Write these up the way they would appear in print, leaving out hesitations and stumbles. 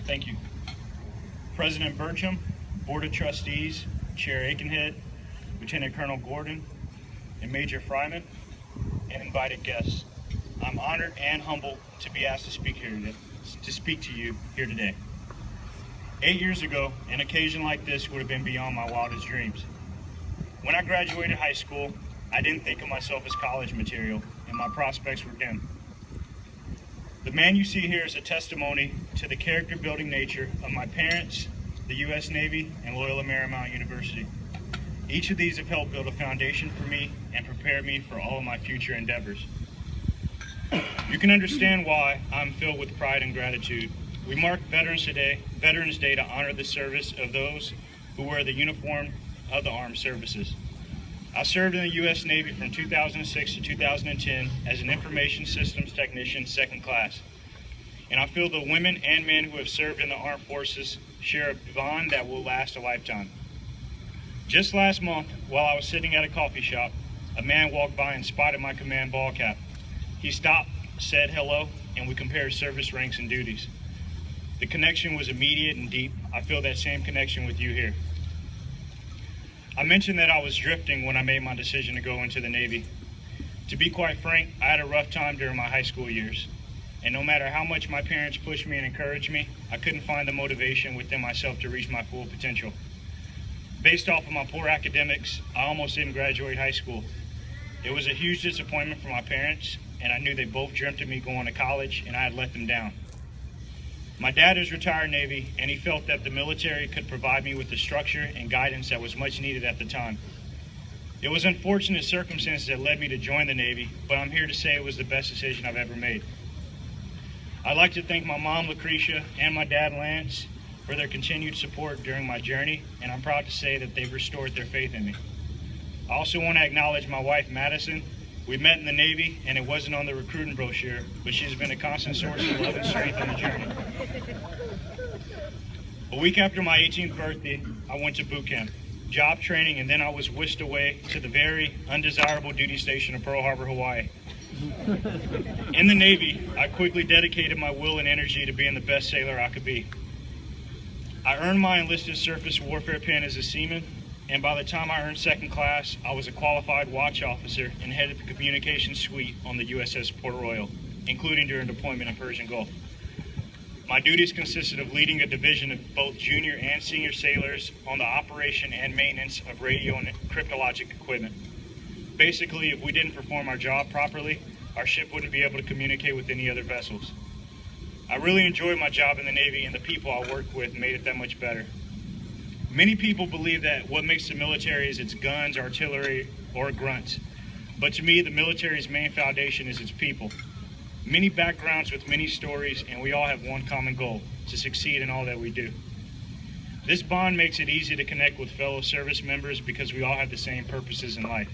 Thank you. President Burcham, Board of Trustees, Chair Aikenhead, Lieutenant Colonel Gordon, and Major Fryman, and invited guests. I'm honored and humbled to be asked to speak to you here today. 8 years ago, an occasion like this would have been beyond my wildest dreams. When I graduated high school, I didn't think of myself as college material, and my prospects were dim. The man you see here is a testimony to the character-building nature of my parents, the U.S. Navy, and Loyola Marymount University. Each of these have helped build a foundation for me and prepare me for all of my future endeavors. You can understand why I'm filled with pride and gratitude. We mark Veterans Day to honor the service of those who wear the uniform of the armed services. I served in the U.S. Navy from 2006 to 2010 as an information systems technician, second class. And I feel the women and men who have served in the armed forces share a bond that will last a lifetime. Just last month, while I was sitting at a coffee shop, a man walked by and spotted my command ball cap. He stopped, said hello, and we compared service ranks and duties. The connection was immediate and deep. I feel that same connection with you here. I mentioned that I was drifting when I made my decision to go into the Navy. To be quite frank, I had a rough time during my high school years. And no matter how much my parents pushed me and encouraged me, I couldn't find the motivation within myself to reach my full potential. Based off of my poor academics, I almost didn't graduate high school. It was a huge disappointment for my parents, and I knew they both dreamt of me going to college, and I had let them down. My dad is retired Navy, and he felt that the military could provide me with the structure and guidance that was much needed at the time. It was unfortunate circumstances that led me to join the Navy, but I'm here to say it was the best decision I've ever made. I'd like to thank my mom, Lucretia, and my dad, Lance, for their continued support during my journey, and I'm proud to say that they've restored their faith in me. I also want to acknowledge my wife, Madison. We met in the Navy, and it wasn't on the recruiting brochure, but she's been a constant source of love and strength on the journey. A week after my 18th birthday, I went to boot camp, job training, and then I was whisked away to the very undesirable duty station of Pearl Harbor, Hawaii. In the Navy, I quickly dedicated my will and energy to being the best sailor I could be. I earned my enlisted surface warfare pin as a seaman, and by the time I earned second class, I was a qualified watch officer and headed the communications suite on the USS Port Royal, including during deployment in Persian Gulf. My duties consisted of leading a division of both junior and senior sailors on the operation and maintenance of radio and cryptologic equipment. Basically, if we didn't perform our job properly, our ship wouldn't be able to communicate with any other vessels. I really enjoyed my job in the Navy, and the people I worked with made it that much better. Many people believe that what makes the military is its guns, artillery, or grunts. But to me, the military's main foundation is its people. Many backgrounds with many stories, and we all have one common goal: to succeed in all that we do. This bond makes it easy to connect with fellow service members because we all have the same purposes in life.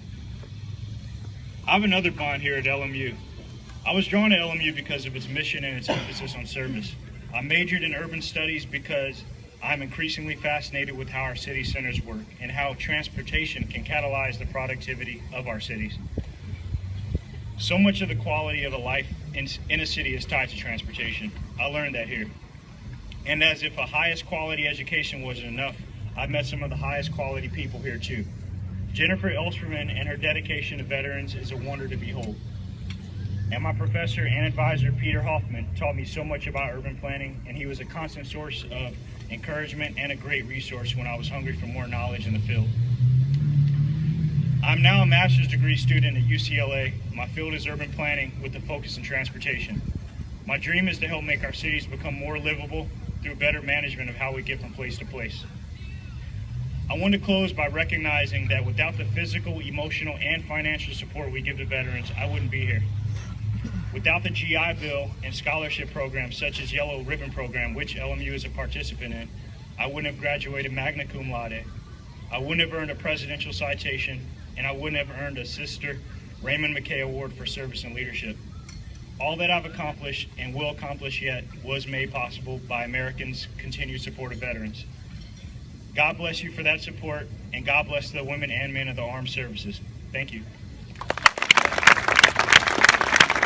I have another bond here at LMU. I was drawn to LMU because of its mission and its emphasis on service. I majored in urban studies because I'm increasingly fascinated with how our city centers work and how transportation can catalyze the productivity of our cities. So much of the quality of a life in a city is tied to transportation. I learned that here. And as if a highest quality education wasn't enough, I've met some of the highest quality people here too. Jennifer Elsterman and her dedication to veterans is a wonder to behold. And my professor and advisor, Peter Hoffman, taught me so much about urban planning, and he was a constant source of encouragement and a great resource when I was hungry for more knowledge in the field. I'm now a master's degree student at UCLA. My field is urban planning with a focus in transportation. My dream is to help make our cities become more livable through better management of how we get from place to place. I want to close by recognizing that without the physical, emotional, and financial support we give to veterans, I wouldn't be here. Without the GI Bill and scholarship programs such as Yellow Ribbon Program, which LMU is a participant in, I wouldn't have graduated magna cum laude. I wouldn't have earned a presidential citation, and I wouldn't have earned a Sister Raymond McKay Award for Service and Leadership. All that I've accomplished and will accomplish yet was made possible by Americans' continued support of veterans. God bless you for that support, and God bless the women and men of the armed services. Thank you.